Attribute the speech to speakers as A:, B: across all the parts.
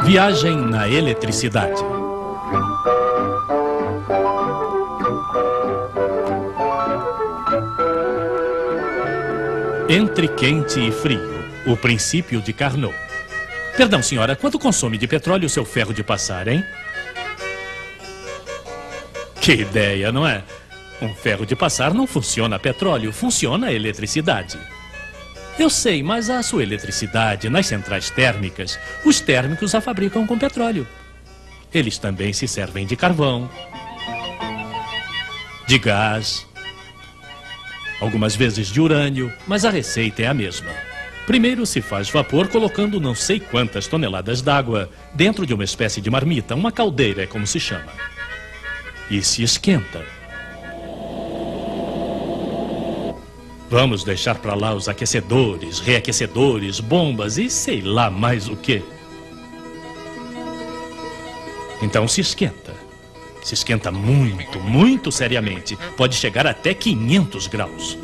A: Viagem na eletricidade. Entre quente e frio, o princípio de Carnot. Perdão, senhora, quanto consome de petróleo o seu ferro de passar, hein? Que ideia, não é? Um ferro de passar não funciona a petróleo, funciona a eletricidade. Eu sei, mas a sua eletricidade nas centrais térmicas, os térmicos a fabricam com petróleo. Eles também se servem de carvão, de gás, algumas vezes de urânio, mas a receita é a mesma. Primeiro se faz vapor colocando não sei quantas toneladas d'água dentro de uma espécie de marmita, uma caldeira é como se chama. E se esquenta. Vamos deixar para lá os aquecedores, reaquecedores, bombas e sei lá mais o quê. Então se esquenta. Se esquenta muito, muito seriamente. Pode chegar até 500 graus.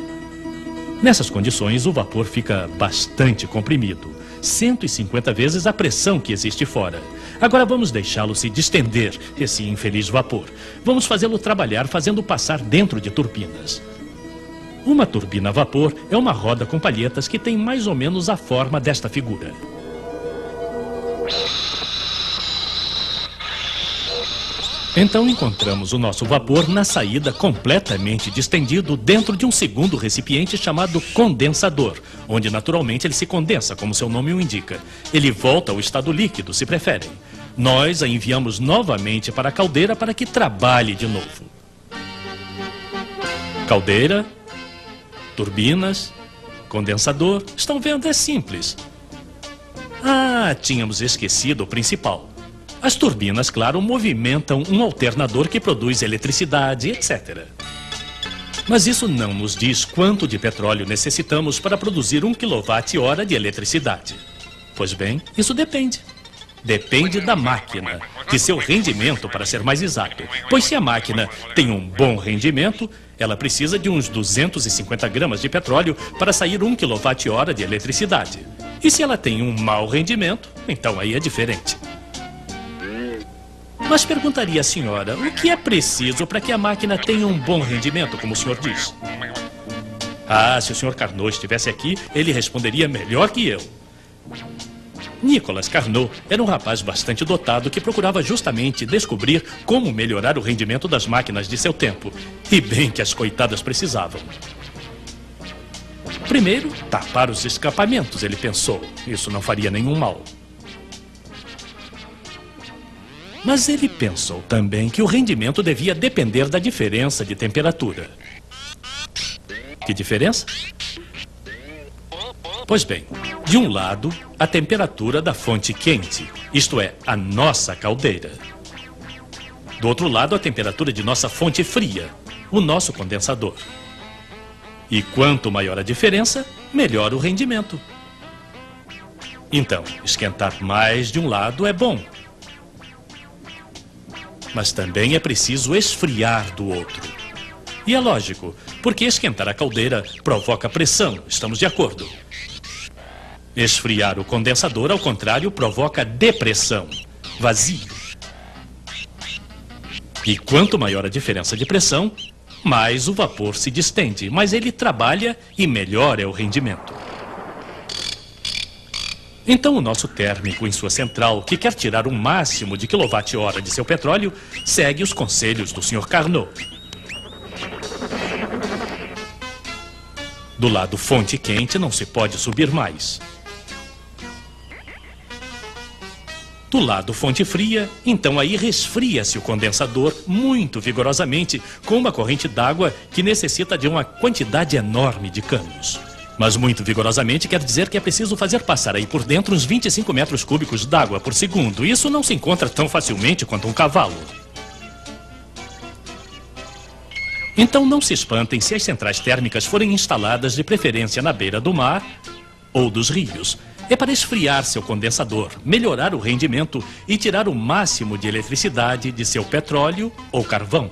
A: Nessas condições, o vapor fica bastante comprimido. 150 vezes a pressão que existe fora. Agora vamos deixá-lo se distender, esse infeliz vapor. Vamos fazê-lo trabalhar fazendo passar dentro de turbinas. Uma turbina a vapor é uma roda com palhetas que tem mais ou menos a forma desta figura. Então encontramos o nosso vapor na saída completamente distendido dentro de um segundo recipiente chamado condensador, onde naturalmente ele se condensa, como seu nome o indica. Ele volta ao estado líquido, se preferem. Nós a enviamos novamente para a caldeira para que trabalhe de novo. Caldeira, turbinas, condensador. Estão vendo? É simples. Ah, tínhamos esquecido o principal. As turbinas, claro, movimentam um alternador que produz eletricidade, etc. Mas isso não nos diz quanto de petróleo necessitamos para produzir 1 kWh de eletricidade. Pois bem, isso depende. Depende da máquina, de seu rendimento, para ser mais exato. Pois se a máquina tem um bom rendimento, ela precisa de uns 250 gramas de petróleo para sair 1 kWh de eletricidade. E se ela tem um mau rendimento, então aí é diferente. Mas perguntaria à senhora, o que é preciso para que a máquina tenha um bom rendimento, como o senhor diz? Ah, se o senhor Carnot estivesse aqui, ele responderia melhor que eu. Nicolas Carnot era um rapaz bastante dotado que procurava justamente descobrir como melhorar o rendimento das máquinas de seu tempo. E bem que as coitadas precisavam. Primeiro, tapar os escapamentos, ele pensou. Isso não faria nenhum mal. Mas ele pensou também que o rendimento devia depender da diferença de temperatura. Que diferença? Pois bem, de um lado, a temperatura da fonte quente, isto é, a nossa caldeira. Do outro lado, a temperatura de nossa fonte fria, o nosso condensador. E quanto maior a diferença, melhor o rendimento. Então, esquentar mais de um lado é bom. Mas também é preciso esfriar do outro. E é lógico, porque esquentar a caldeira provoca pressão, estamos de acordo. Esfriar o condensador, ao contrário, provoca depressão, vazio. E quanto maior a diferença de pressão, mais o vapor se distende, mais ele trabalha e melhor é o rendimento. Então o nosso térmico em sua central, que quer tirar o máximo de quilowatt-hora de seu petróleo, segue os conselhos do Sr. Carnot. Do lado fonte quente não se pode subir mais. Do lado fonte fria, então aí resfria-se o condensador muito vigorosamente com uma corrente d'água que necessita de uma quantidade enorme de canos. Mas muito vigorosamente quer dizer que é preciso fazer passar aí por dentro uns 25 metros cúbicos d'água por segundo. Isso não se encontra tão facilmente quanto um cavalo. Então não se espantem se as centrais térmicas forem instaladas de preferência na beira do mar ou dos rios. É para esfriar seu condensador, melhorar o rendimento e tirar o máximo de eletricidade de seu petróleo ou carvão.